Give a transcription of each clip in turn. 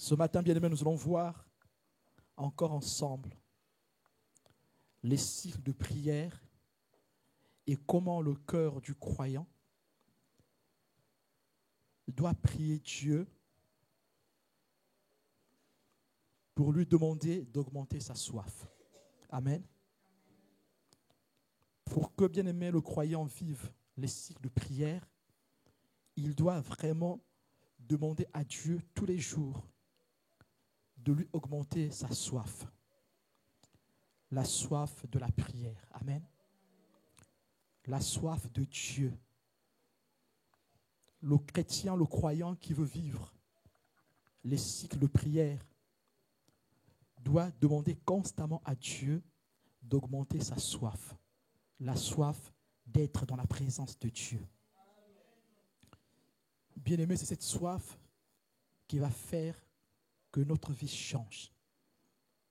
Ce matin, bien-aimés, nous allons voir encore ensemble les cycles de prière et comment le cœur du croyant doit prier Dieu pour lui demander d'augmenter sa soif. Amen. Pour que, bien-aimé, le croyant vive les cycles de prière, il doit vraiment demander à Dieu tous les jours de lui augmenter sa soif. La soif de la prière. Amen. La soif de Dieu. Le chrétien, le croyant qui veut vivre les cycles de prière doit demander constamment à Dieu d'augmenter sa soif. La soif d'être dans la présence de Dieu. Bien-aimé, c'est cette soif qui va faire que notre vie change,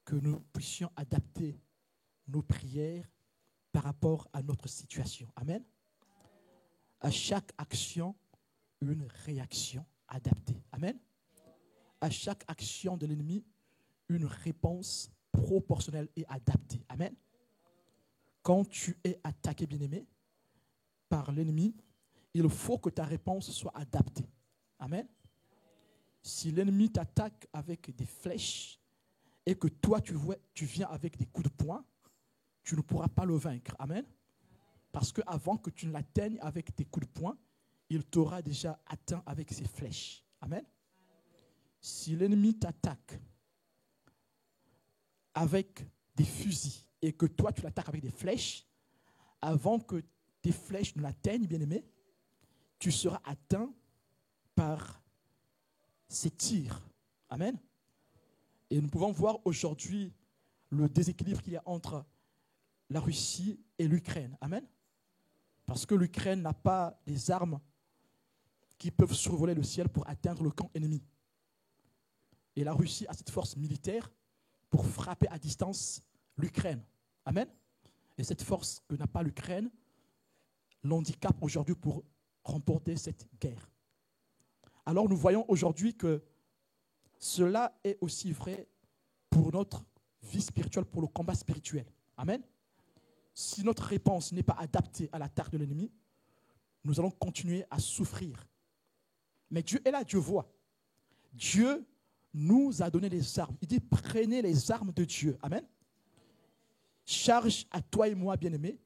que nous puissions adapter nos prières par rapport à notre situation. Amen. À chaque action, une réaction adaptée. Amen. À chaque action de l'ennemi, une réponse proportionnelle et adaptée. Amen. Quand tu es attaqué, bien-aimé, par l'ennemi, il faut que ta réponse soit adaptée. Amen. Si l'ennemi t'attaque avec des flèches et que toi, tu viens avec des coups de poing, tu ne pourras pas le vaincre. Amen. Parce qu'avant que tu ne l'atteignes avec tes coups de poing, il t'aura déjà atteint avec ses flèches. Amen. Si l'ennemi t'attaque avec des fusils et que toi, tu l'attaques avec des flèches, avant que tes flèches ne l'atteignent, bien-aimé, tu seras atteint par ces tirs. Amen. Et nous pouvons voir aujourd'hui le déséquilibre qu'il y a entre la Russie et l'Ukraine. Amen. Parce que l'Ukraine n'a pas les armes qui peuvent survoler le ciel pour atteindre le camp ennemi. Et la Russie a cette force militaire pour frapper à distance l'Ukraine. Amen. Et cette force que n'a pas l'Ukraine l'handicape aujourd'hui pour remporter cette guerre. Alors nous voyons aujourd'hui que cela est aussi vrai pour notre vie spirituelle, pour le combat spirituel. Amen. Si notre réponse n'est pas adaptée à l'attaque de l'ennemi, nous allons continuer à souffrir. Mais Dieu est là, Dieu voit. Dieu nous a donné les armes. Il dit, prenez les armes de Dieu. Amen. Charge à toi et moi, bien-aimés,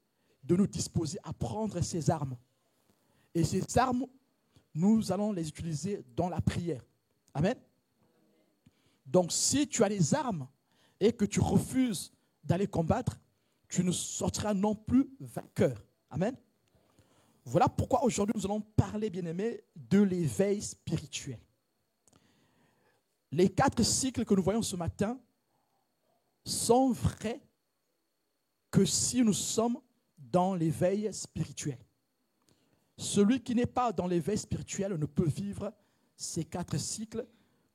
de nous disposer à prendre ces armes. Et ces armes, nous allons les utiliser dans la prière. Amen. Donc, si tu as les armes et que tu refuses d'aller combattre, tu ne sortiras non plus vainqueur. Amen. Voilà pourquoi aujourd'hui nous allons parler, bien-aimés, de l'éveil spirituel. Les 4 cycles que nous voyons ce matin sont vrais que si nous sommes dans l'éveil spirituel. Celui qui n'est pas dans l'éveil spirituel ne peut vivre ces 4 cycles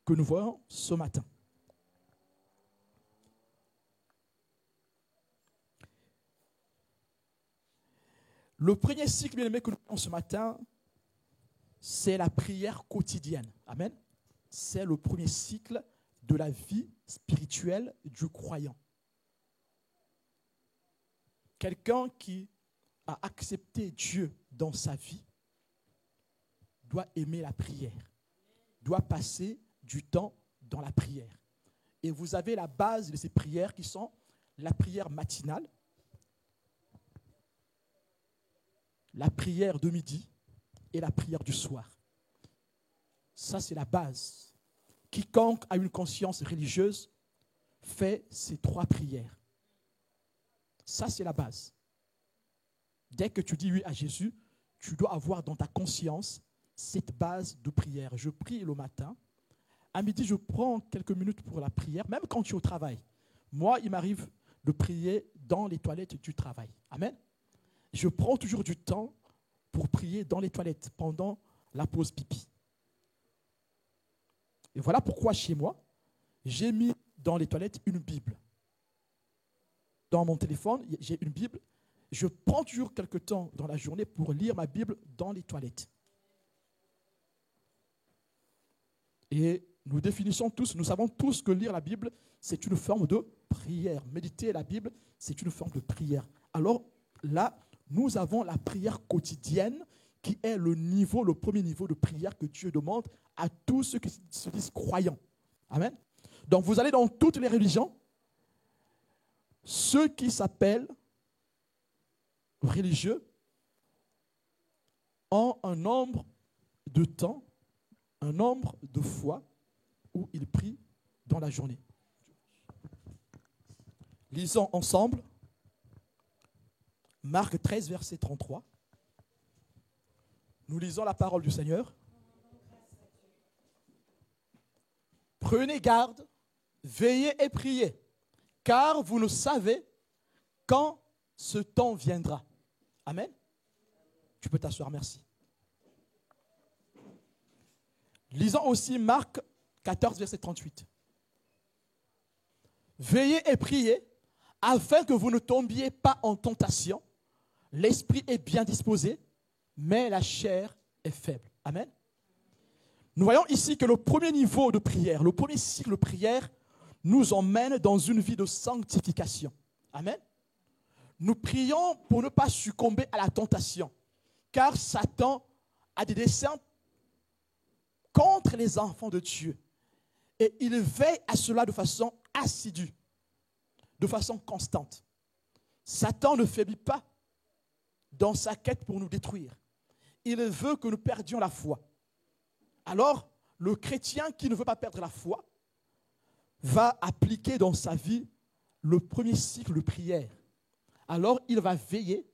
que nous voyons ce matin. Le premier cycle, bien aimé, que nous voyons ce matin, c'est la prière quotidienne. Amen. C'est le premier cycle de la vie spirituelle du croyant. Quelqu'un qui a accepté Dieu dans sa vie doit aimer la prière, doit passer du temps dans la prière. Et vous avez la base de ces prières qui sont la prière matinale, la prière de midi et la prière du soir. Ça, c'est la base. Quiconque a une conscience religieuse fait ces 3 prières. Ça, c'est la base. Dès que tu dis oui à Jésus, tu dois avoir dans ta conscience cette base de prière. Je prie le matin. À midi, je prends quelques minutes pour la prière, même quand tu es au travail. Moi, il m'arrive de prier dans les toilettes du travail. Amen. Je prends toujours du temps pour prier dans les toilettes pendant la pause pipi. Et voilà pourquoi chez moi, j'ai mis dans les toilettes une Bible. Dans mon téléphone, j'ai une Bible. Je prends toujours quelque temps dans la journée pour lire ma Bible dans les toilettes. Et nous savons tous que lire la Bible, c'est une forme de prière. Méditer la Bible, c'est une forme de prière. Alors là, nous avons la prière quotidienne qui est le premier niveau de prière que Dieu demande à tous ceux qui se disent croyants. Amen. Donc vous allez dans toutes les religions, ceux qui s'appellent religieux ont un nombre de temps, un nombre de fois où ils prient dans la journée. Lisons ensemble Marc 13, verset 33. Nous lisons la parole du Seigneur. Prenez garde, veillez et priez, car vous ne savez quand ce temps viendra. Amen. Tu peux t'asseoir, merci. Lisons aussi Marc 14, verset 38. Veillez et priez, afin que vous ne tombiez pas en tentation. L'esprit est bien disposé, mais la chair est faible. Amen. Nous voyons ici que le premier niveau de prière, le premier cycle de prière, nous emmène dans une vie de sanctification. Amen. Nous prions pour ne pas succomber à la tentation, car Satan a des desseins contre les enfants de Dieu. Et il veille à cela de façon assidue, de façon constante. Satan ne faiblit pas dans sa quête pour nous détruire. Il veut que nous perdions la foi. Alors, le chrétien qui ne veut pas perdre la foi va appliquer dans sa vie le premier cycle de prière. Alors, il va veiller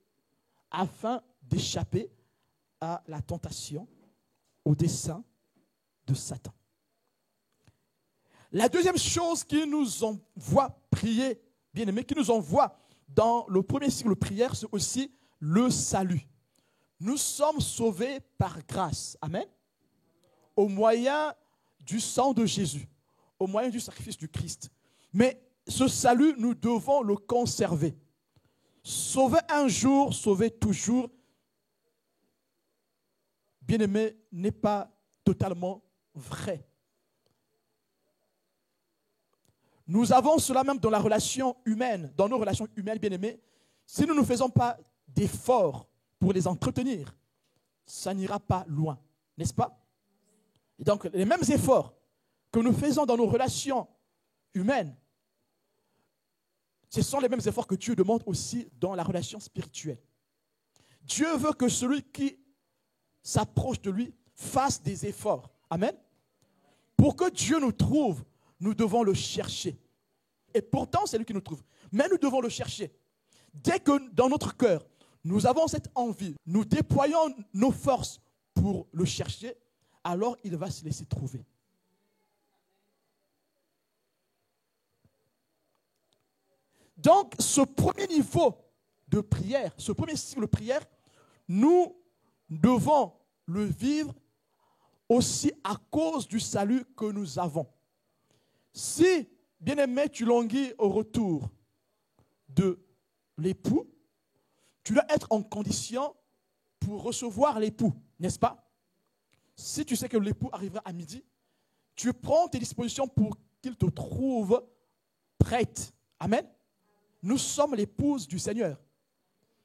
afin d'échapper à la tentation, au dessein de Satan. La deuxième chose qui nous envoie prier, bien-aimés, qui nous envoie dans le premier cycle de prière, c'est aussi le salut. Nous sommes sauvés par grâce. Amen. Au moyen du sang de Jésus, au moyen du sacrifice du Christ. Mais ce salut, nous devons le conserver. Sauver un jour, sauver toujours, bien-aimé, n'est pas totalement vrai. Nous avons cela même dans la relation humaine, dans nos relations humaines, bien-aimés. Si nous ne faisons pas d'efforts pour les entretenir, ça n'ira pas loin, n'est-ce pas? Et donc, les mêmes efforts que nous faisons dans nos relations humaines, ce sont les mêmes efforts que Dieu demande aussi dans la relation spirituelle. Dieu veut que celui qui s'approche de lui fasse des efforts. Amen. Pour que Dieu nous trouve, nous devons le chercher. Et pourtant, c'est lui qui nous trouve. Mais nous devons le chercher. Dès que dans notre cœur, nous avons cette envie, nous déployons nos forces pour le chercher, alors il va se laisser trouver. Donc, ce premier niveau de prière, ce premier cycle de prière, nous devons le vivre aussi à cause du salut que nous avons. Si, bien-aimé, tu languis au retour de l'époux, tu dois être en condition pour recevoir l'époux, n'est-ce pas? Si tu sais que l'époux arrivera à midi, tu prends tes dispositions pour qu'il te trouve prête. Amen. Nous sommes l'épouse du Seigneur.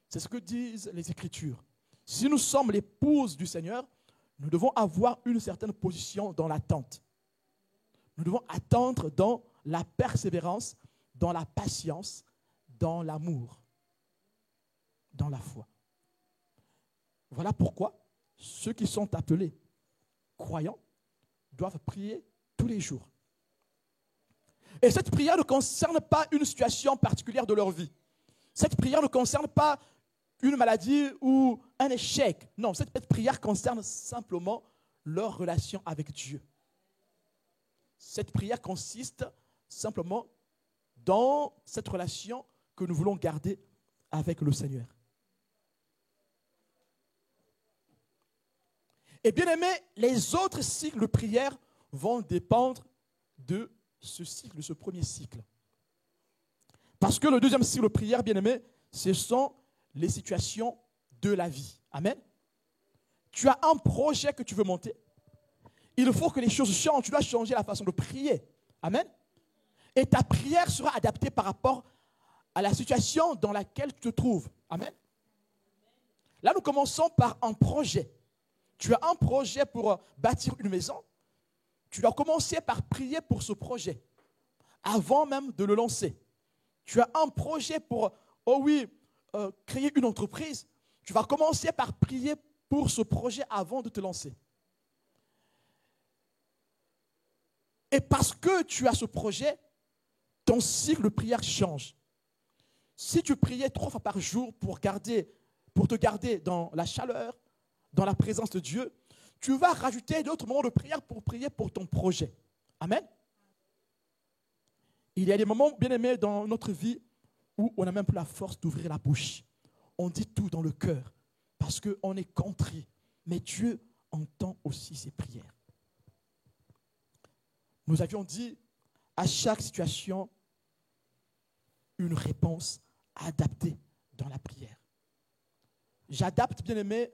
C'est ce que disent les Écritures. Si nous sommes l'épouse du Seigneur, nous devons avoir une certaine position dans l'attente. Nous devons attendre dans la persévérance, dans la patience, dans l'amour, dans la foi. Voilà pourquoi ceux qui sont appelés croyants doivent prier tous les jours. Et cette prière ne concerne pas une situation particulière de leur vie. Cette prière ne concerne pas une maladie ou un échec. Non, cette prière concerne simplement leur relation avec Dieu. Cette prière consiste simplement dans cette relation que nous voulons garder avec le Seigneur. Et bien aimé, les autres cycles de prière vont dépendre de ce cycle, de ce premier cycle. Parce que le deuxième cycle de prière, bien aimé, ce sont les situations de la vie. Amen. Tu as un projet que tu veux monter. il faut que les choses changent. Tu dois changer la façon de prier. Amen. Et ta prière sera adaptée par rapport à la situation dans laquelle tu te trouves. Amen. Là, nous commençons par un projet. Tu as un projet pour bâtir une maison. Tu dois commencer par prier pour ce projet avant même de le lancer. Tu as un projet pour, créer une entreprise. Tu vas commencer par prier pour ce projet avant de te lancer. Et parce que tu as ce projet, ton cycle de prière change. Si tu priais 3 fois par jour pour te garder dans la chaleur, dans la présence de Dieu, tu vas rajouter d'autres moments de prière pour prier pour ton projet. Amen. Il y a des moments, bien aimés, dans notre vie où on n'a même plus la force d'ouvrir la bouche. On dit tout dans le cœur parce qu'on est contrit. Mais Dieu entend aussi ces prières. Nous avions dit à chaque situation une réponse adaptée dans la prière. J'adapte, bien aimé,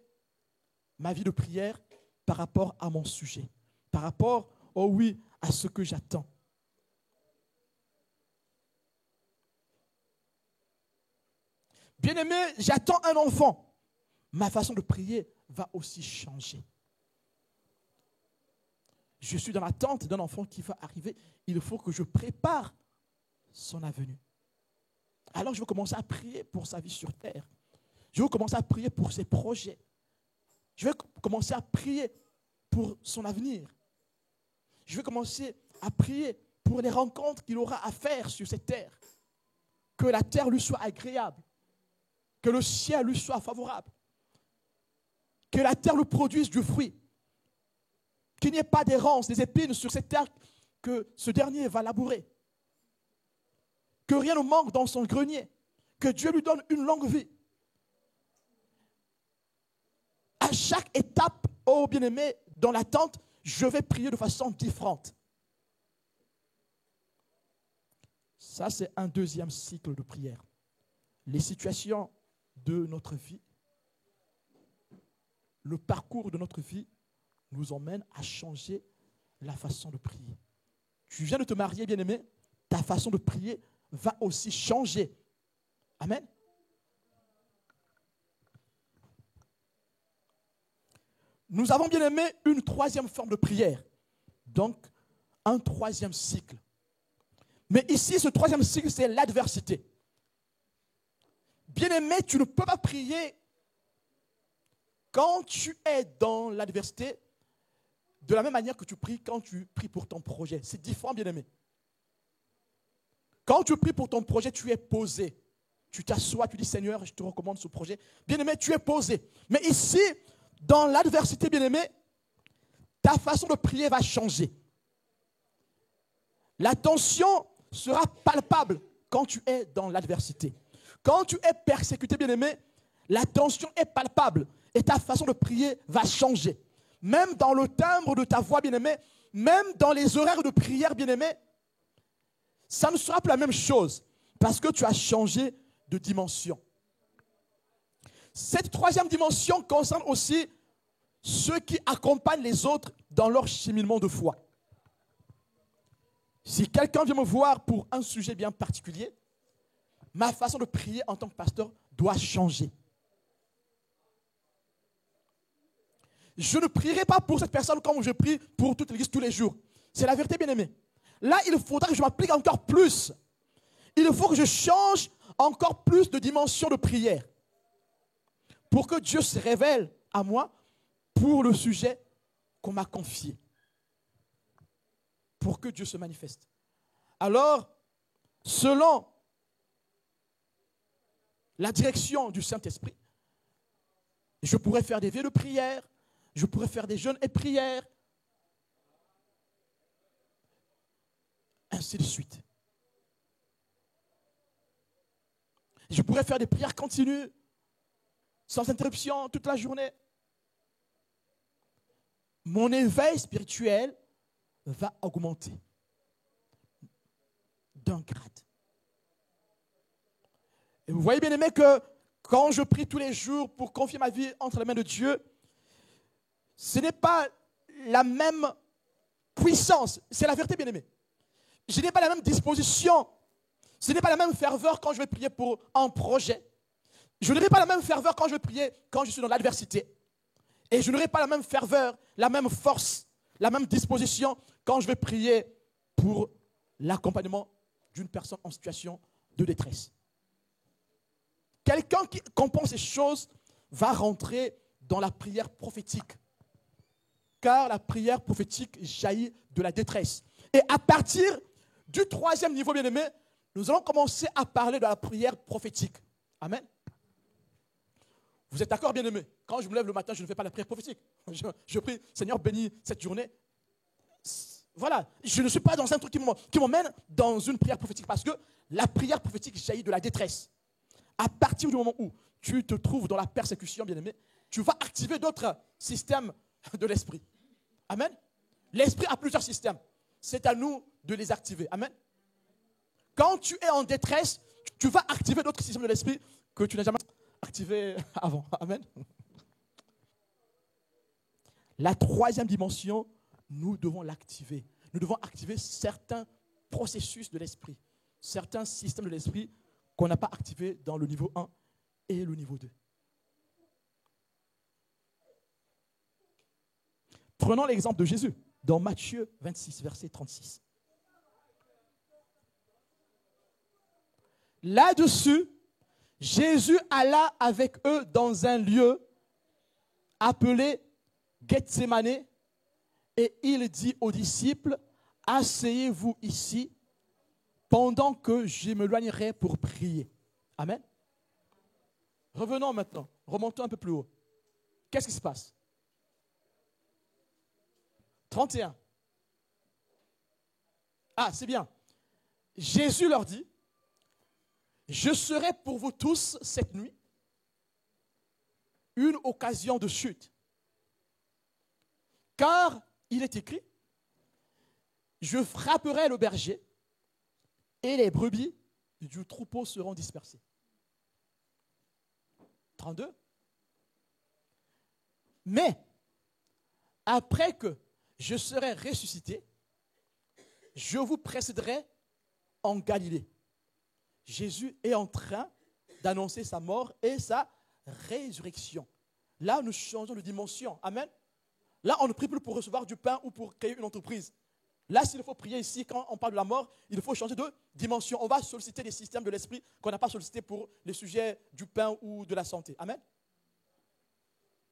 ma vie de prière par rapport à mon sujet, par rapport, à ce que j'attends. Bien-aimé, j'attends un enfant. Ma façon de prier va aussi changer. Je suis dans l'attente d'un enfant qui va arriver. Il faut que je prépare son avenue. Alors je vais commencer à prier pour sa vie sur terre. Je vais commencer à prier pour ses projets. Je vais commencer à prier pour son avenir. Je vais commencer à prier pour les rencontres qu'il aura à faire sur cette terre. Que la terre lui soit agréable. Que le ciel lui soit favorable. Que la terre lui produise du fruit. Qu'il n'y ait pas d'errance, des épines sur cette terre que ce dernier va labourer. Que rien ne manque dans son grenier. Que Dieu lui donne une longue vie. À chaque étape, bien-aimé, dans l'attente, je vais prier de façon différente. Ça, c'est un deuxième cycle de prière. Les situations de notre vie, le parcours de notre vie nous emmène à changer la façon de prier. Tu viens de te marier, bien-aimé, ta façon de prier va aussi changer. Amen. Nous avons, bien-aimé, une troisième forme de prière. Donc, un troisième cycle. Mais ici, ce troisième cycle, c'est l'adversité. Bien-aimé, tu ne peux pas prier quand tu es dans l'adversité de la même manière que tu pries quand tu pries pour ton projet. C'est différent, bien-aimé. Quand tu pries pour ton projet, tu es posé. Tu t'assois, tu dis, Seigneur, je te recommande ce projet. Bien-aimé, tu es posé. Mais ici, dans l'adversité, bien-aimé, ta façon de prier va changer. La tension sera palpable quand tu es dans l'adversité. Quand tu es persécuté, bien-aimé, la tension est palpable et ta façon de prier va changer. Même dans le timbre de ta voix, bien-aimé, même dans les horaires de prière, bien-aimé, ça ne sera plus la même chose parce que tu as changé de dimension. Cette troisième dimension concerne aussi ceux qui accompagnent les autres dans leur cheminement de foi. Si quelqu'un vient me voir pour un sujet bien particulier, ma façon de prier en tant que pasteur doit changer. Je ne prierai pas pour cette personne comme je prie pour toute l'église tous les jours. C'est la vérité, bien-aimé. Là, il faudra que je m'applique encore plus. Il faut que je change encore plus de dimension de prière pour que Dieu se révèle à moi pour le sujet qu'on m'a confié. Pour que Dieu se manifeste. Alors, selon la direction du Saint-Esprit, je pourrais faire des veillées de prière, je pourrais faire des jeûnes et prières, ainsi de suite. Je pourrais faire des prières continues, sans interruption, toute la journée. Mon éveil spirituel va augmenter d'un grade. Et vous voyez, bien aimé, que quand je prie tous les jours pour confier ma vie entre les mains de Dieu, ce n'est pas la même puissance. C'est la vérité, bien-aimé. Je n'ai pas la même disposition. Ce n'est pas la même ferveur quand je vais prier pour un projet. Je n'aurai pas la même ferveur quand je vais prier quand je suis dans l'adversité. Et je n'aurai pas la même ferveur, la même force, la même disposition quand je vais prier pour l'accompagnement d'une personne en situation de détresse. Quelqu'un qui comprend ces choses va rentrer dans la prière prophétique. Car la prière prophétique jaillit de la détresse. Et à partir du 3e niveau, bien-aimé, nous allons commencer à parler de la prière prophétique. Amen. Vous êtes d'accord, bien-aimé? Quand je me lève le matin, je ne fais pas la prière prophétique. Je prie, Seigneur, bénis cette journée. Voilà, je ne suis pas dans un truc qui m'emmène dans une prière prophétique parce que la prière prophétique jaillit de la détresse. À partir du moment où tu te trouves dans la persécution, bien-aimé, tu vas activer d'autres systèmes de l'esprit. Amen. L'esprit a plusieurs systèmes. C'est à nous de les activer. Amen. Quand tu es en détresse, tu vas activer d'autres systèmes de l'esprit que tu n'as jamais activés avant. Amen. La 3e dimension, nous devons l'activer. Nous devons activer certains processus de l'esprit, certains systèmes de l'esprit qu'on n'a pas activés dans le niveau 1 et le niveau 2. Prenons l'exemple de Jésus dans Matthieu 26, verset 36. Là-dessus, Jésus alla avec eux dans un lieu appelé Gethsémané et il dit aux disciples, « Asseyez-vous ici pendant que je m'éloignerai pour prier. » Amen. Revenons maintenant, remontons un peu plus haut. Qu'est-ce qui se passe? 31. Ah, c'est bien. Jésus leur dit, « Je serai pour vous tous cette nuit une occasion de chute. Car il est écrit, je frapperai le berger et les brebis du troupeau seront dispersées. » 32. Mais après que je serai ressuscité, je vous précéderai en Galilée. Jésus est en train d'annoncer sa mort et sa résurrection. Là, nous changeons de dimension. Amen. Là, on ne prie plus pour recevoir du pain ou pour créer une entreprise. Là, s'il faut prier ici, quand on parle de la mort, il faut changer de dimension. On va solliciter des systèmes de l'esprit qu'on n'a pas sollicités pour les sujets du pain ou de la santé. Amen.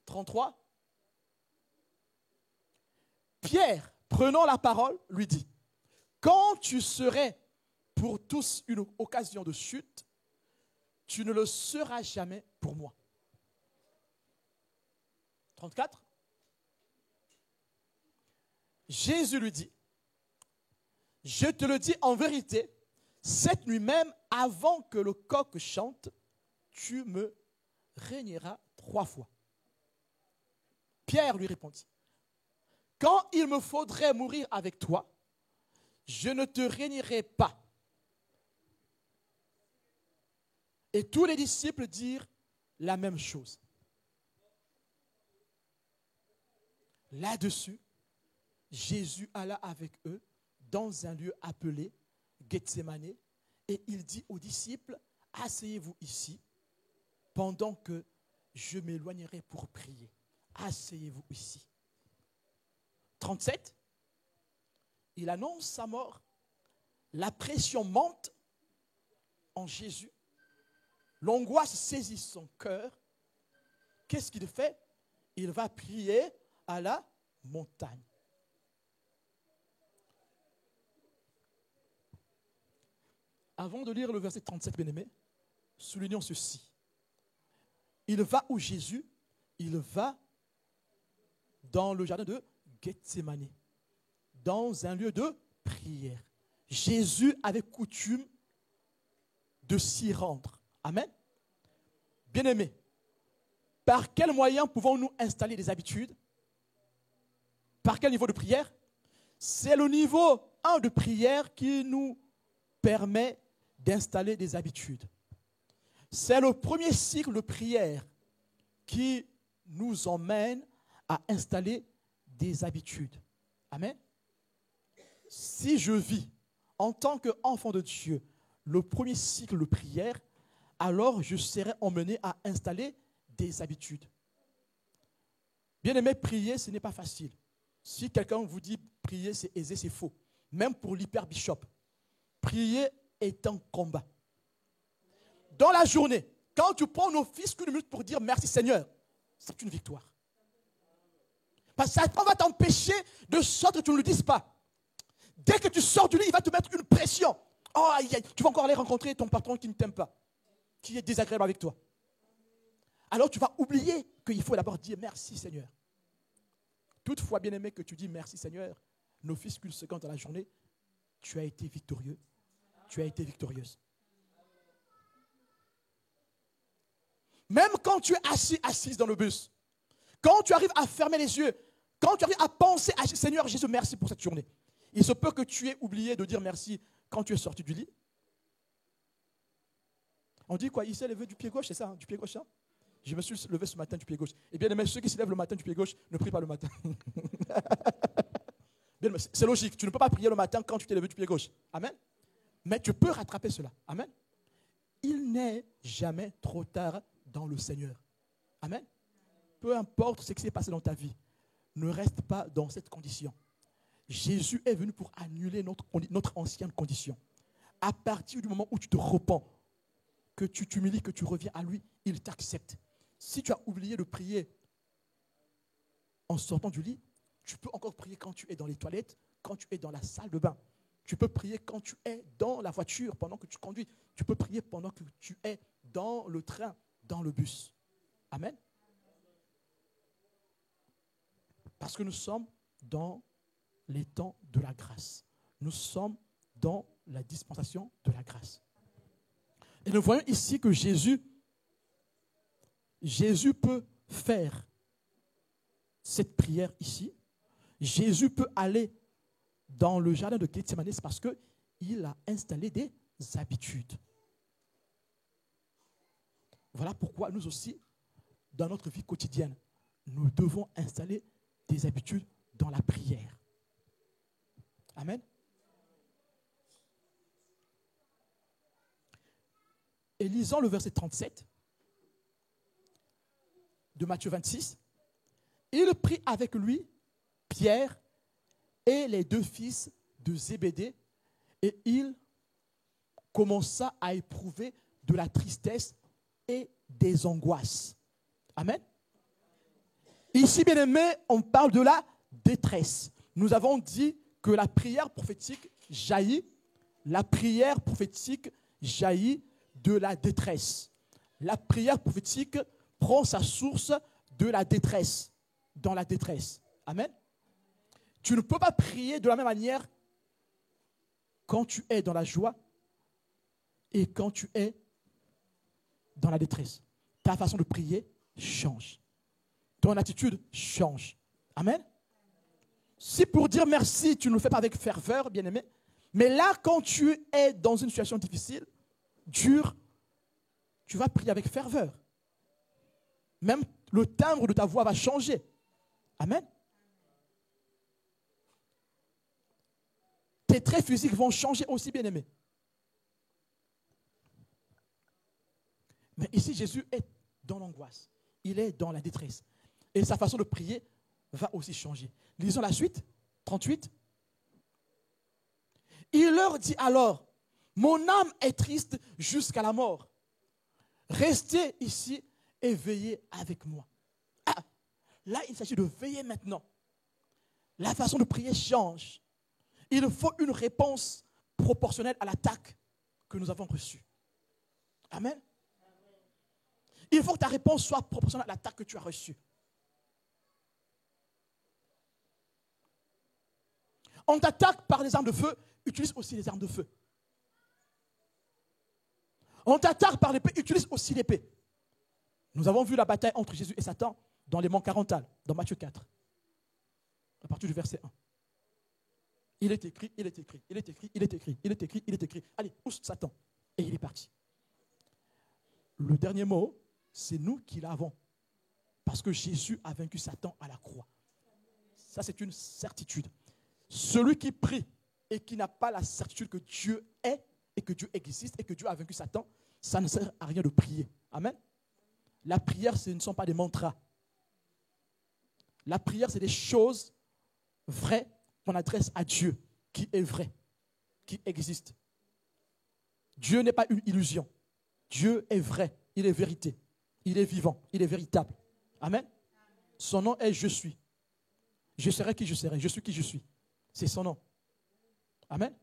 33. Pierre, prenant la parole, lui dit, « Quand tu serais pour tous une occasion de chute, tu ne le seras jamais pour moi. » 34. Jésus lui dit, « Je te le dis en vérité, cette nuit même, avant que le coq chante, tu me régneras 3 fois. » Pierre lui répondit, « Quand il me faudrait mourir avec toi, je ne te régnerai pas. » Et tous les disciples dirent la même chose. Là-dessus, Jésus alla avec eux dans un lieu appelé Gethsémané et il dit aux disciples, « Asseyez-vous ici pendant que je m'éloignerai pour prier. » Asseyez-vous ici. 37. Il annonce sa mort. La pression monte en Jésus. L'angoisse saisit son cœur. Qu'est-ce qu'il fait? Il va prier à la montagne. Avant de lire le verset 37, bien-aimé, soulignons ceci. Il va où Jésus? Il va dans le jardin de Gethsémané, dans un lieu de prière. Jésus avait coutume de s'y rendre. Amen. Bien-aimés, par quel moyen pouvons-nous installer des habitudes? Par quel niveau de prière? C'est le niveau 1 de prière qui nous permet d'installer des habitudes. C'est le premier cycle de prière qui nous emmène à installer des habitudes. Amen. si je vis en tant qu'enfant de Dieu le premier cycle de prière, alors je serai emmené à installer des habitudes. Bien-aimé, prier, ce n'est pas facile. Si quelqu'un vous dit prier, c'est aisé, c'est faux. Même pour l'hyper-bishop, prier est un combat. Dans la journée, quand tu prends nos fils qu'une minute pour dire merci Seigneur, c'est une victoire. Parce que Satan va t'empêcher de sortir que tu ne le dises pas. Dès que tu sors du lit, il va te mettre une pression. Oh, aïe, aïe, tu vas encore aller rencontrer ton patron qui ne t'aime pas, qui est désagréable avec toi. Alors tu vas oublier qu'il faut d'abord dire merci Seigneur. Toutefois, bien aimé, que tu dis merci Seigneur, nos fils qu'une seconde dans la journée, tu as été victorieux. Tu as été victorieuse. Même quand tu es assise dans le bus, quand tu arrives à fermer les yeux, quand tu arrives à penser à Seigneur Jésus, merci pour cette journée. Il se peut que tu aies oublié de dire merci quand tu es sorti du lit. On dit quoi? Il s'est levé du pied gauche, c'est ça, hein, du pied gauche, hein? Je me suis levé ce matin du pied gauche. Et bien aimé, ceux qui se lèvent le matin du pied gauche, ne prient pas le matin. Bien, c'est logique, tu ne peux pas prier le matin quand tu t'es levé du pied gauche. Amen. Mais tu peux rattraper cela. Amen. Il n'est jamais trop tard dans le Seigneur. Amen. Peu importe ce qui s'est passé dans ta vie, ne reste pas dans cette condition. Jésus est venu pour annuler notre ancienne condition. À partir du moment où tu te repens, que tu t'humilies, que tu reviens à lui, il t'accepte. Si tu as oublié de prier en sortant du lit, tu peux encore prier quand tu es dans les toilettes, quand tu es dans la salle de bain. Tu peux prier quand tu es dans la voiture, pendant que tu conduis. Tu peux prier pendant que tu es dans le train, dans le bus. Amen. Parce que nous sommes dans les temps de la grâce. Nous sommes dans la dispensation de la grâce. Et nous voyons ici que Jésus peut faire cette prière ici. Jésus peut aller dans le jardin de Gethsémani parce qu'il a installé des habitudes. Voilà pourquoi nous aussi, dans notre vie quotidienne, nous devons installer des habitudes dans la prière. Amen. Et lisons le verset 37 de Matthieu 26. Il prit avec lui Pierre et les deux fils de Zébédée et il commença à éprouver de la tristesse et des angoisses. Amen. Ici, bien aimé, on parle de la détresse. Nous avons dit que la prière prophétique jaillit de la détresse. La prière prophétique prend sa source de la détresse, dans la détresse. Amen. Tu ne peux pas prier de la même manière quand tu es dans la joie et quand tu es dans la détresse. Ta façon de prier change. Ton attitude change. Amen. Si pour dire merci, tu ne le fais pas avec ferveur, bien-aimé, mais là, quand tu es dans une situation difficile, dure, tu vas prier avec ferveur. Même le timbre de ta voix va changer. Amen. Tes traits physiques vont changer aussi, bien-aimé. Mais ici, Jésus est dans l'angoisse. Il est dans la détresse. Et sa façon de prier va aussi changer. Lisons la suite, 38. Il leur dit alors, mon âme est triste jusqu'à la mort. Restez ici et veillez avec moi. Ah, là, il s'agit de veiller maintenant. La façon de prier change. Il faut une réponse proportionnelle à l'attaque que nous avons reçue. Amen. Il faut que ta réponse soit proportionnelle à l'attaque que tu as reçue. On t'attaque par les armes de feu, utilise aussi les armes de feu. On t'attaque par l'épée, utilise aussi l'épée. Nous avons vu la bataille entre Jésus et Satan dans les monts Carental, dans Matthieu 4, à partir du verset 1. Il est écrit, il est écrit, il est écrit, il est écrit, il est écrit, il est écrit. Allez, pousse Satan. Et il est parti. Le dernier mot, c'est nous qui l'avons. Parce que Jésus a vaincu Satan à la croix. Ça, c'est une certitude. Celui qui prie et qui n'a pas la certitude que Dieu est et que Dieu existe et que Dieu a vaincu Satan, ça ne sert à rien de prier. Amen. La prière, ce ne sont pas des mantras. La prière, c'est des choses vraies qu'on adresse à Dieu, qui est vrai, qui existe. Dieu n'est pas une illusion. Dieu est vrai, il est vérité, il est vivant, il est véritable. Amen. Son nom est Je suis. Je serai qui je serai, je suis qui je suis. C'est son nom. Amen.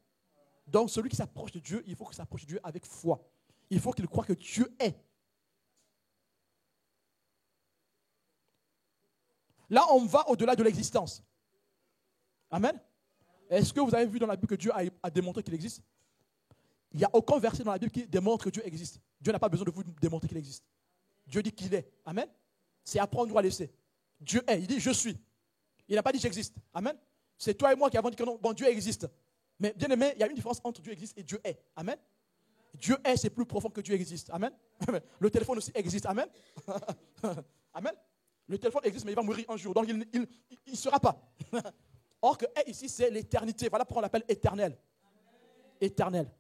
Donc celui qui s'approche de Dieu, il faut qu'il s'approche de Dieu avec foi. Il faut qu'il croie que Dieu est. Là, on va au-delà de l'existence. Amen. Est-ce que vous avez vu dans la Bible que Dieu a démontré qu'il existe? Il n'y a aucun verset dans la Bible qui démontre que Dieu existe. Dieu n'a pas besoin de vous démontrer qu'il existe. Dieu dit qu'il est. Amen. C'est à prendre ou à laisser. Dieu est. Il dit je suis. Il n'a pas dit j'existe. Amen. C'est toi et moi qui avons dit que non, bon, Dieu existe. Mais bien aimé, il y a une différence entre Dieu existe et Dieu est. Amen. Dieu est, c'est plus profond que Dieu existe. Amen. Le téléphone aussi existe. Amen. Amen. Le téléphone existe, mais il va mourir un jour. Donc, il ne sera pas. Or que est ici, c'est l'éternité. Voilà pourquoi on l'appelle éternel. Éternel.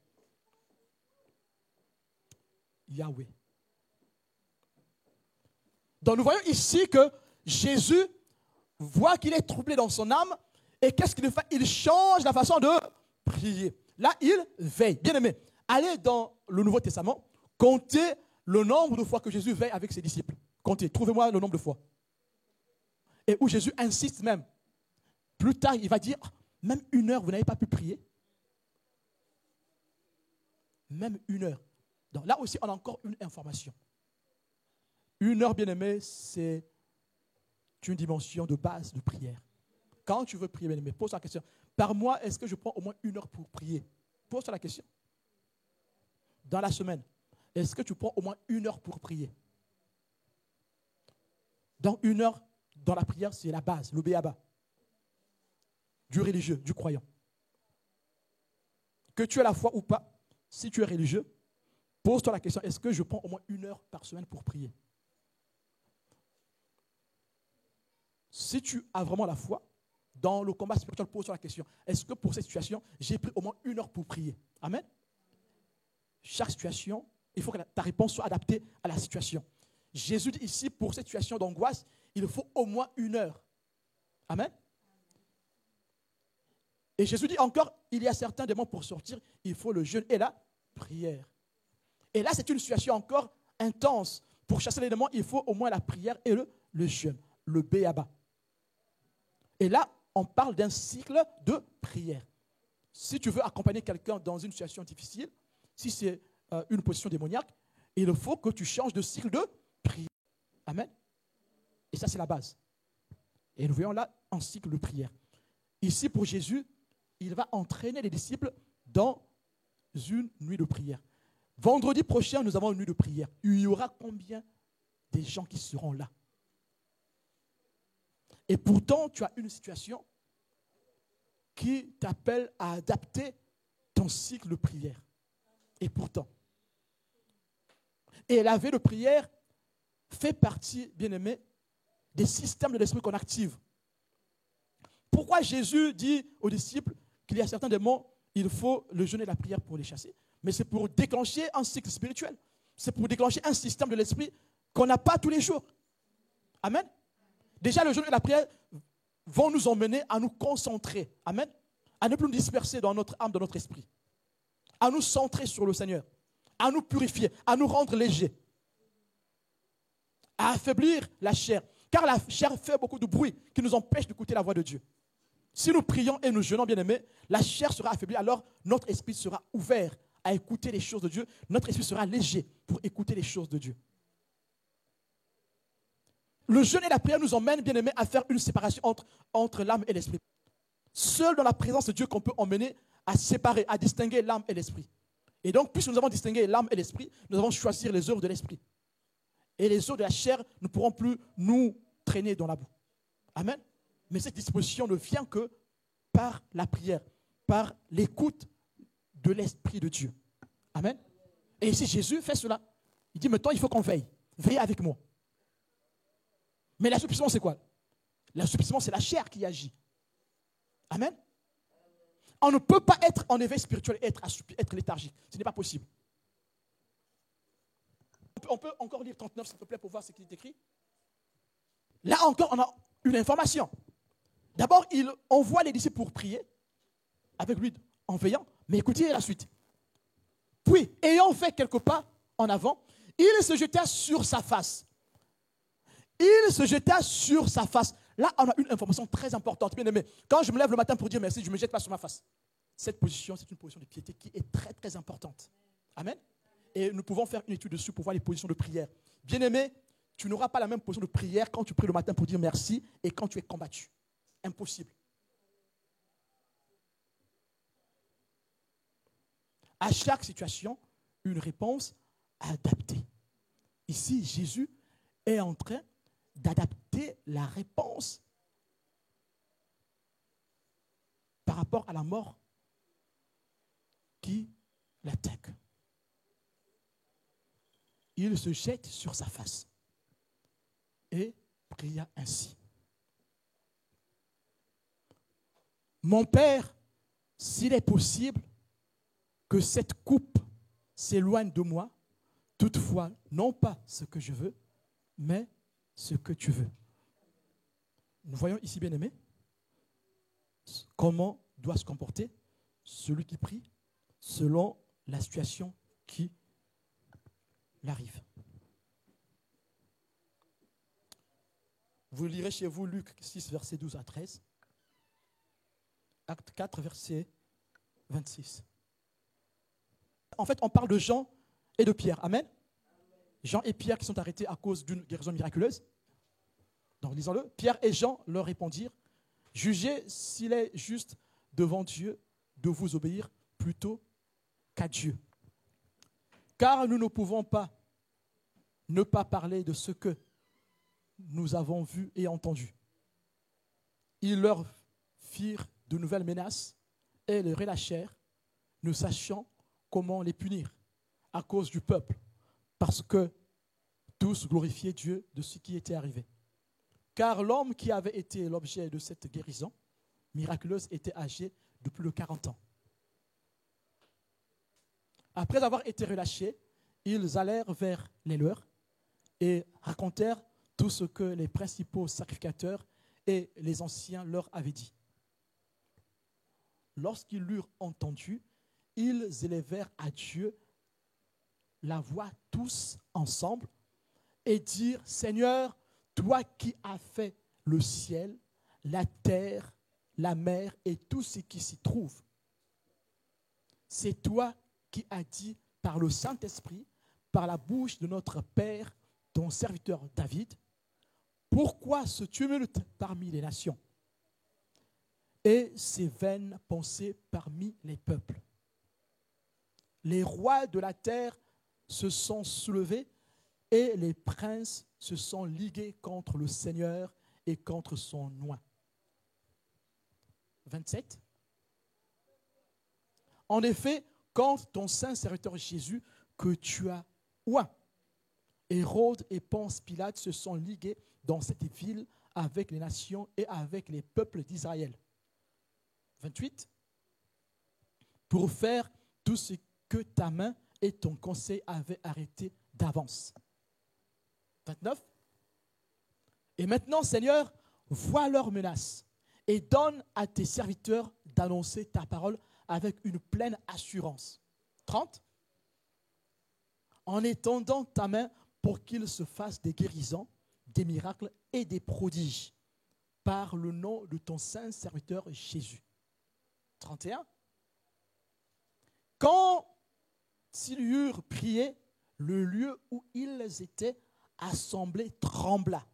Yahweh. Donc, nous voyons ici que Jésus voit qu'il est troublé dans son âme. Et qu'est-ce qu'il fait? Il change la façon de prier. Là, il veille. Bien aimé, allez dans le Nouveau Testament, comptez le nombre de fois que Jésus veille avec ses disciples. Comptez, trouvez-moi le nombre de fois. Et où Jésus insiste même. Plus tard, il va dire, même 1 heure, vous n'avez pas pu prier. Même 1 heure. Donc là aussi, on a encore une information. 1 heure, bien aimé, c'est une dimension de base de prière. Quand tu veux prier, bien aimé, pose-toi la question. Par mois, est-ce que je prends au moins 1 heure pour prier? Pose-toi la question. Dans la semaine, est-ce que tu prends au moins 1 heure pour prier? Donc 1 heure dans la prière, c'est la base, le béaba. Du religieux, du croyant. Que tu aies la foi ou pas, si tu es religieux, pose-toi la question, est-ce que je prends au moins 1 heure par semaine pour prier? Si tu as vraiment la foi, dans le combat spirituel, pose-toi la question, est-ce que pour cette situation, j'ai pris au moins 1 heure pour prier? Amen. Chaque situation, il faut que ta réponse soit adaptée à la situation. Jésus dit ici, pour cette situation d'angoisse, il faut au moins 1 heure. Amen. Et Jésus dit encore, il y a certains démons pour sortir, il faut le jeûne et la prière. Et là, c'est une situation encore intense. Pour chasser les démons, il faut au moins la prière et le jeûne, le béaba. Et là, on parle d'un cycle de prière. Si tu veux accompagner quelqu'un dans une situation difficile, si c'est une position démoniaque, il faut que tu changes de cycle de prière. Amen. Et ça, c'est la base. Et nous voyons là un cycle de prière. Ici, pour Jésus, il va entraîner les disciples dans une nuit de prière. Vendredi prochain, nous avons une nuit de prière. Il y aura combien de gens qui seront là? Et pourtant, tu as une situation qui t'appelle à adapter ton cycle de prière. Et pourtant. Et la veille de prière fait partie, bien aimé, des systèmes de l'esprit qu'on active. Pourquoi Jésus dit aux disciples qu'il y a certains démons, il faut le jeûne et la prière pour les chasser? Mais c'est pour déclencher un cycle spirituel. C'est pour déclencher un système de l'esprit qu'on n'a pas tous les jours. Amen. Déjà, le jeûne et la prière vont nous emmener à nous concentrer. Amen. À ne plus nous disperser dans notre âme, dans notre esprit. À nous centrer sur le Seigneur. À nous purifier, à nous rendre légers. À affaiblir la chair. Car la chair fait beaucoup de bruit qui nous empêche d'écouter la voix de Dieu. Si nous prions et nous jeûnons, bien aimés, la chair sera affaiblie, alors notre esprit sera ouvert à écouter les choses de Dieu. Notre esprit sera léger pour écouter les choses de Dieu. Le jeûne et la prière nous emmènent, bien aimés, à faire une séparation entre l'âme et l'esprit. Seul dans la présence de Dieu qu'on peut emmener à séparer, à distinguer l'âme et l'esprit. Et donc, puisque nous avons distingué l'âme et l'esprit, nous avons choisi les œuvres de l'esprit. Et les œuvres de la chair ne pourront plus nous traîner dans la boue. Amen. Mais cette disposition ne vient que par la prière, par l'écoute de l'Esprit de Dieu. Amen. Et ici, Jésus fait cela. Il dit, maintenant, il faut qu'on veille. Veillez avec moi. Mais l'assouplissement, c'est quoi? L'assouplissement, c'est la chair qui agit. Amen. On ne peut pas être en éveil spirituel et être léthargique. Ce n'est pas possible. On peut encore lire 39, s'il te plaît, pour voir ce qu'il est écrit. Là encore, on a une information. D'abord, il envoie les disciples pour prier avec lui en veillant. Mais écoutez la suite. Puis, ayant fait quelques pas en avant, il se jeta sur sa face. Il se jeta sur sa face. Là, on a une information très importante. Bien aimé, quand je me lève le matin pour dire merci, je ne me jette pas sur ma face. Cette position, c'est une position de piété qui est très, très importante. Amen. Et nous pouvons faire une étude dessus pour voir les positions de prière. Bien aimé, tu n'auras pas la même position de prière quand tu pries le matin pour dire merci et quand tu es combattu. Impossible. À chaque situation, une réponse adaptée. Ici, Jésus est en train d'adapter la réponse par rapport à la mort qui l'attaque. Il se jette sur sa face et pria ainsi. Mon Père, s'il est possible que cette coupe s'éloigne de moi, toutefois, non pas ce que je veux, mais ce que tu veux. Nous voyons ici, bien-aimés, comment doit se comporter celui qui prie selon la situation qui l'arrive. Vous lirez chez vous Luc 6, versets 12 à 13. Acte 4, verset 26. En fait, on parle de Jean et de Pierre. Amen. Jean et Pierre qui sont arrêtés à cause d'une guérison miraculeuse. Donc, lisons-le. Pierre et Jean leur répondirent, « Jugez s'il est juste devant Dieu de vous obéir plutôt qu'à Dieu. Car nous ne pouvons pas ne pas parler de ce que nous avons vu et entendu. » Ils leur firent de nouvelles menaces et les relâchèrent, ne sachant comment les punir à cause du peuple, parce que tous glorifiaient Dieu de ce qui était arrivé. Car l'homme qui avait été l'objet de cette guérison miraculeuse était âgé de plus de 40 ans. Après avoir été relâchés, ils allèrent vers les leurs et racontèrent tout ce que les principaux sacrificateurs et les anciens leur avaient dit. Lorsqu'ils l'eurent entendu, ils élevèrent à Dieu la voix tous ensemble et dirent, « Seigneur, toi qui as fait le ciel, la terre, la mer et tout ce qui s'y trouve, c'est toi qui as dit par le Saint-Esprit, par la bouche de notre Père, ton serviteur David, pourquoi ce tumulte parmi les nations et ces vaines pensées parmi les peuples? Les rois de la terre se sont soulevés et les princes se sont ligués contre le Seigneur et contre son oint. 27. En effet, quand ton saint serviteur Jésus, que tu as oint, Hérode et Ponce Pilate se sont ligués dans cette ville avec les nations et avec les peuples d'Israël. 28. Pour faire tout ce que ta main et ton conseil avaient arrêté d'avance. 29. Et maintenant, Seigneur, vois leurs menaces et donne à tes serviteurs d'annoncer ta parole avec une pleine assurance. 30. En étendant ta main pour qu'ils se fassent des guérisons, des miracles et des prodiges par le nom de ton saint serviteur Jésus. 31. Quand ils eurent prié, le lieu où ils étaient assemblés trembla.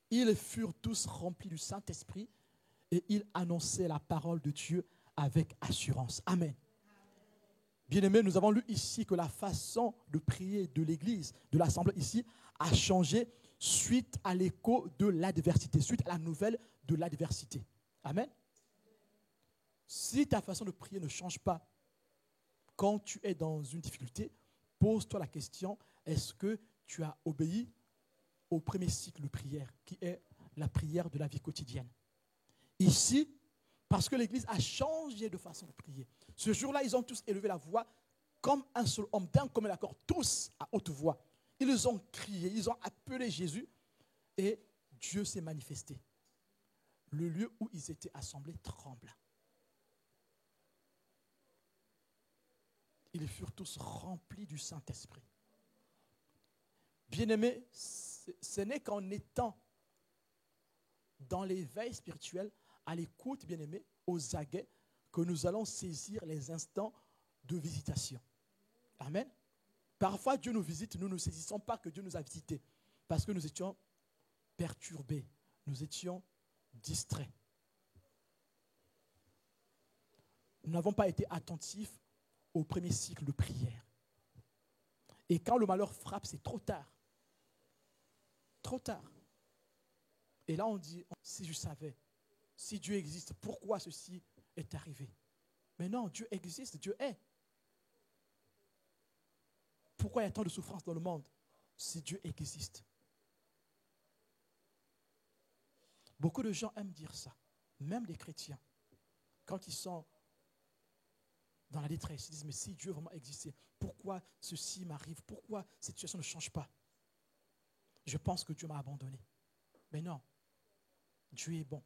Ils furent tous remplis du Saint-Esprit et ils annonçaient la parole de Dieu avec assurance. Amen. Bien-aimés, nous avons lu ici que la façon de prier de l'Église, de l'Assemblée ici, a changé suite à l'écho de l'adversité, suite à la nouvelle de l'adversité. Amen. Si ta façon de prier ne change pas quand tu es dans une difficulté, pose-toi la question, est-ce que tu as obéi au premier cycle de prière, qui est la prière de la vie quotidienne? Ici, Parce que l'Église a changé de façon de prier. Ce jour-là, ils ont tous élevé la voix comme un seul homme, d'un commun accord, tous à haute voix. Ils ont crié, ils ont appelé Jésus et Dieu s'est manifesté. Le lieu où ils étaient assemblés trembla. Ils furent tous remplis du Saint-Esprit. Bien-aimés, ce n'est qu'en étant dans l'éveil spirituel, à l'écoute, bien-aimés, aux aguets, que nous allons saisir les instants de visitation. Amen. Parfois, Dieu nous visite, nous ne saisissons pas que Dieu nous a visités, parce que nous étions perturbés, nous étions distraits. Nous n'avons pas été attentifs au premier cycle de prière. Et quand le malheur frappe, c'est trop tard. Trop tard. Et là, on dit, si je savais, si Dieu existe, pourquoi ceci est arrivé? Mais non, Dieu existe, Dieu est. Pourquoi il y a tant de souffrance dans le monde si Dieu existe? Beaucoup de gens aiment dire ça, même les chrétiens. Quand ils sont dans la détresse, ils disent, mais si Dieu vraiment existait, pourquoi ceci m'arrive? Pourquoi cette situation ne change pas? Je pense que Dieu m'a abandonné. Mais non, Dieu est bon.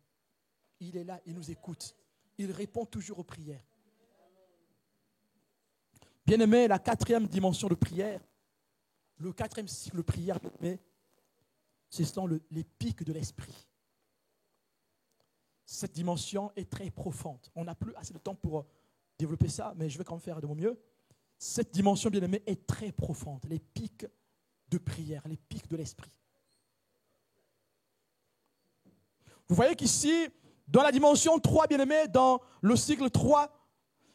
Il est là, il nous écoute. Il répond toujours aux prières. Bien-aimé, la quatrième dimension de prière, le quatrième cycle de prière, ce sont les pics de l'esprit. Cette dimension est très profonde. On n'a plus assez de temps pour développer ça, mais je vais quand même faire de mon mieux. Cette dimension, bien-aimé, est très profonde. Les pics de prière, les pics de l'esprit. Vous voyez qu'ici, dans la dimension 3, bien-aimé, dans le cycle 3,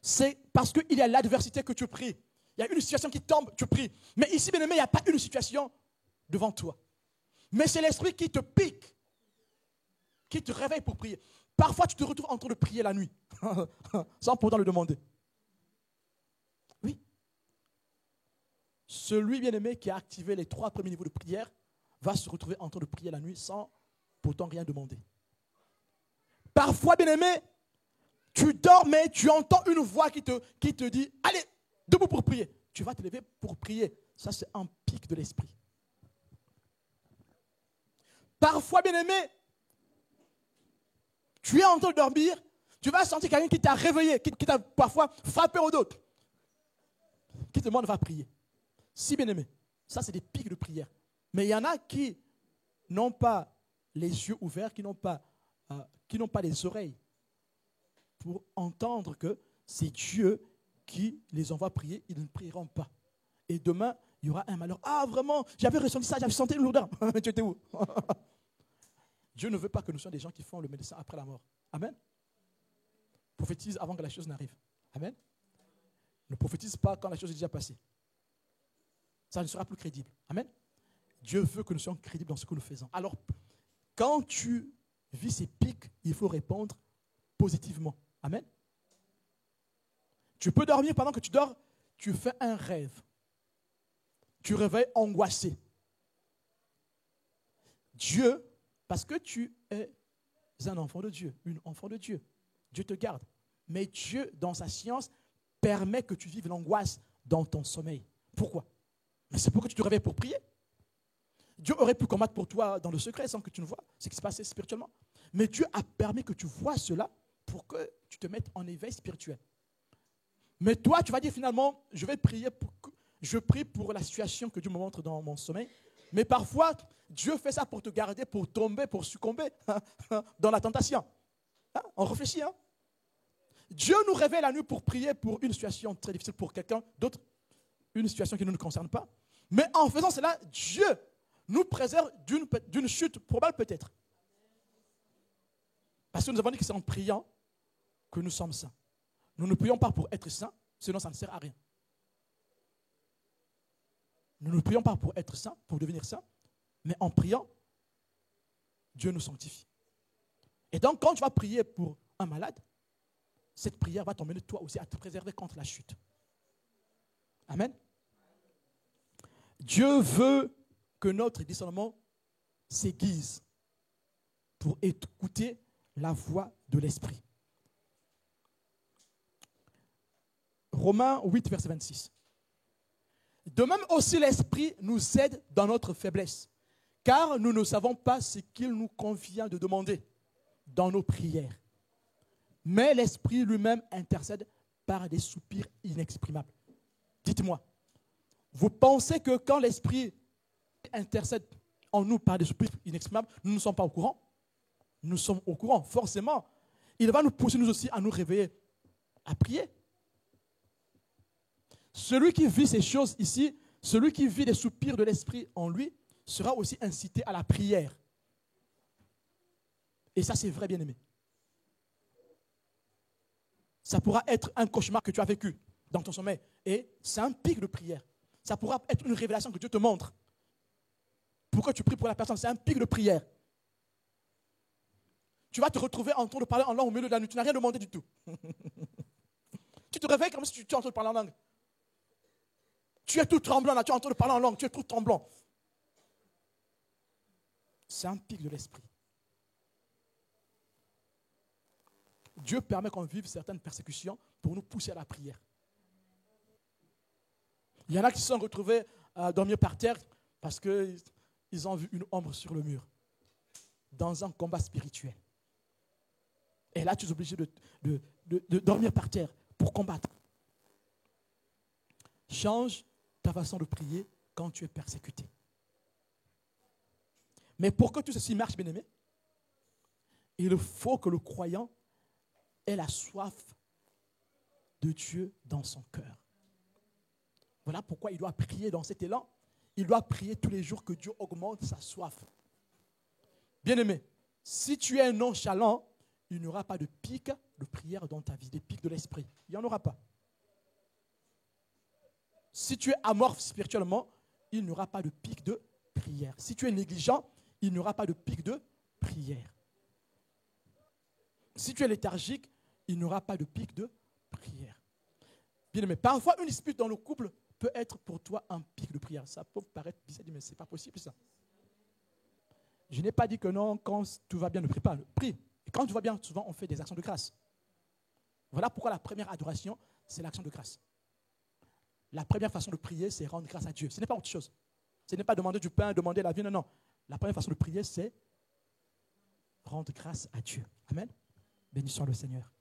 c'est parce qu'il y a l'adversité que tu pries. Il y a une situation qui tombe, tu pries. Mais ici, bien-aimé, il n'y a pas une situation devant toi. Mais c'est l'esprit qui te pique, qui te réveille pour prier. Parfois, tu te retrouves en train de prier la nuit, sans pourtant le demander. Oui. Celui, bien-aimé, qui a activé les 3 premiers niveaux de prière, va se retrouver en train de prier la nuit sans pourtant rien demander. Parfois, bien-aimé, tu dors, mais tu entends une voix qui te dit, allez, debout pour prier. Tu vas te lever pour prier. Ça, c'est un pic de l'esprit. Parfois, bien-aimé, tu es en train de dormir, tu vas sentir quelqu'un qui t'a réveillé, qui t'a parfois frappé au dos, qui te demande va prier. Si, bien-aimé, ça, c'est des pics de prière. Mais il y en a qui n'ont pas les yeux ouverts, qui n'ont pas les oreilles pour entendre que c'est Dieu qui les envoie prier, ils ne prieront pas. Et demain, il y aura un malheur. Ah, vraiment, j'avais ressenti ça, j'avais senti une lourdeur. Mais tu étais où? Dieu ne veut pas que nous soyons des gens qui font le médecin après la mort. Amen. Prophétise avant que la chose n'arrive. Amen. Ne prophétise pas quand la chose est déjà passée. Ça ne sera plus crédible. Amen. Dieu veut que nous soyons crédibles dans ce que nous faisons. Alors, quand tu vis ces pics, il faut répondre positivement. Amen. Tu peux dormir, pendant que tu dors, tu fais un rêve. Tu réveilles angoissé. Dieu, parce que tu es un enfant de Dieu, une enfant de Dieu, Dieu te garde. Mais Dieu, dans sa science, permet que tu vives l'angoisse dans ton sommeil. Pourquoi? Mais c'est pour que tu te réveilles pour prier. Dieu aurait pu combattre pour toi dans le secret sans que tu ne vois ce qui se passait spirituellement. Mais Dieu a permis que tu vois cela pour que tu te mettes en éveil spirituel. Mais toi, tu vas dire finalement, je prie pour la situation que Dieu me montre dans mon sommeil. Mais parfois, Dieu fait ça pour te garder, pour tomber, pour succomber dans la tentation. Hein? On réfléchit. Hein? Dieu nous réveille la nuit pour prier pour une situation très difficile pour quelqu'un d'autre, une situation qui ne nous concerne pas. Mais en faisant cela, Dieu nous préserve d'une chute probable peut-être. Parce que nous avons dit que c'est en priant que nous sommes saints. Nous ne prions pas pour être saints, sinon ça ne sert à rien. Nous ne prions pas pour être saints, pour devenir saints, mais en priant, Dieu nous sanctifie. Et donc, quand tu vas prier pour un malade, cette prière va t'emmener toi aussi à te préserver contre la chute. Amen. Dieu veut que notre discernement s'aiguise pour écouter la voix de l'Esprit. Romains 8, verset 26. De même aussi l'Esprit nous aide dans notre faiblesse, car nous ne savons pas ce qu'il nous convient de demander dans nos prières. Mais l'Esprit lui-même intercède par des soupirs inexprimables. Dites-moi, vous pensez que quand l'Esprit intercède en nous par des soupirs inexprimables, nous ne sommes pas au courant? Nous sommes au courant, forcément. Il va nous pousser nous aussi à nous réveiller, à prier. Celui qui vit ces choses ici, celui qui vit les soupirs de l'Esprit en lui, sera aussi incité à la prière. Et ça, c'est vrai, bien-aimé. Ça pourra être un cauchemar que tu as vécu dans ton sommeil. Et c'est un pic de prière. Ça pourra être une révélation que Dieu te montre. Pourquoi tu pries pour la personne? C'est un pic de prière. Tu vas te retrouver en train de parler en langue au milieu de la nuit. Tu n'as rien demandé du tout. Tu te réveilles comme si tu es en train de parler en langue. Tu es tout tremblant là, tu es en train de parler en langue, tu es tout tremblant. C'est un pic de l'esprit. Dieu permet qu'on vive certaines persécutions pour nous pousser à la prière. Il y en a qui se sont retrouvés à dormir par terre parce qu'ils ont vu une ombre sur le mur, dans un combat spirituel. Et là, tu es obligé de dormir par terre pour combattre. Change ta façon de prier quand tu es persécuté. Mais pour que tout ceci marche, bien-aimé, il faut que le croyant ait la soif de Dieu dans son cœur. Voilà pourquoi il doit prier dans cet élan. Il doit prier tous les jours que Dieu augmente sa soif. Bien-aimé, si tu es nonchalant, il n'y aura pas de pic de prière dans ta vie, des pics de l'esprit. Il n'y en aura pas. Si tu es amorphe spirituellement, il n'y aura pas de pic de prière. Si tu es négligent, il n'y aura pas de pic de prière. Si tu es léthargique, il n'y aura pas de pic de prière. Bien aimé, parfois une dispute dans le couple peut être pour toi un pic de prière. Ça peut paraître bizarre, mais ce n'est pas possible ça. Je n'ai pas dit que non, quand tout va bien, ne prie pas. Prie. Et quand tout va bien, souvent on fait des actions de grâce. Voilà pourquoi la première adoration, c'est l'action de grâce. La première façon de prier, c'est rendre grâce à Dieu. Ce n'est pas autre chose. Ce n'est pas demander du pain, demander la vie, non, non. La première façon de prier, c'est rendre grâce à Dieu. Amen. Bénissons le Seigneur.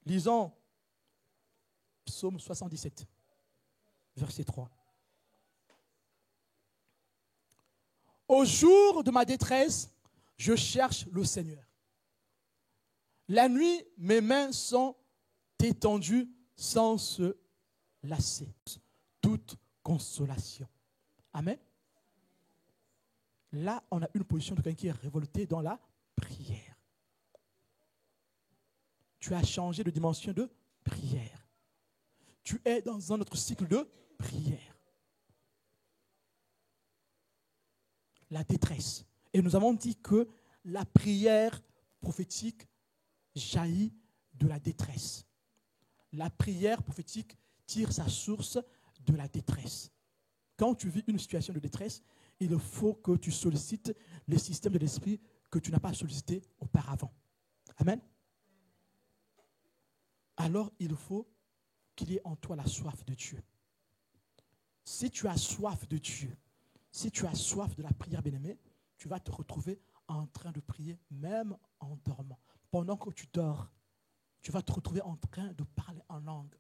Lisons Psaume 77, verset 3. Au jour de ma détresse, je cherche le Seigneur. La nuit, mes mains sont étendues sans se lasser. Toute consolation. Amen. Là, on a une position de quelqu'un qui est révolté dans la prière. Tu as changé de dimension de prière. Tu es dans un autre cycle de prière. La détresse. Et nous avons dit que la prière prophétique jaillit de la détresse. La prière prophétique tire sa source de la détresse. Quand tu vis une situation de détresse, il faut que tu sollicites les systèmes de l'esprit que tu n'as pas sollicités auparavant. Amen. Alors, il faut qu'il y ait en toi la soif de Dieu. Si tu as soif de Dieu, si tu as soif de la prière, bien-aimée, tu vas te retrouver en train de prier, même en dormant. Pendant que tu dors, tu vas te retrouver en train de parler en langue.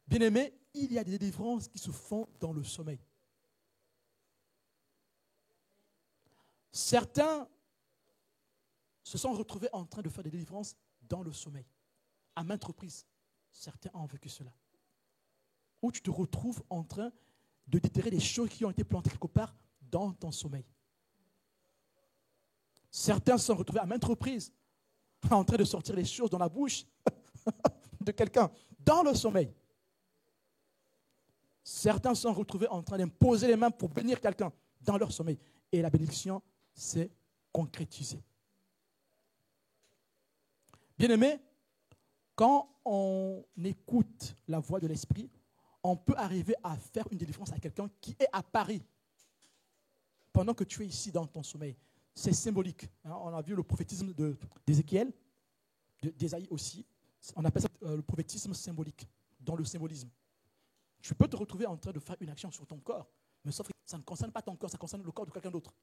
Bien-aimé, il y a des délivrances qui se font dans le sommeil. Certains se sont retrouvés en train de faire des délivrances dans le sommeil. À maintes reprises, certains ont vécu cela. Où tu te retrouves en train de déterrer des choses qui ont été plantées quelque part dans ton sommeil. Certains se sont retrouvés à maintes reprises en train de sortir les choses dans la bouche de quelqu'un dans le sommeil. Certains se sont retrouvés en train d'imposer les mains pour bénir quelqu'un dans leur sommeil. Et la bénédiction s'est concrétisée. Bien-aimés, quand on écoute la voix de l'Esprit, on peut arriver à faire une délivrance à quelqu'un qui est à Paris pendant que tu es ici dans ton sommeil. C'est symbolique. On a vu le prophétisme d'Ézéchiel. d'Ésaïe aussi. On appelle ça le prophétisme symbolique, dans le symbolisme. Tu peux te retrouver en train de faire une action sur ton corps, mais sauf que ça ne concerne pas ton corps, ça concerne le corps de quelqu'un d'autre.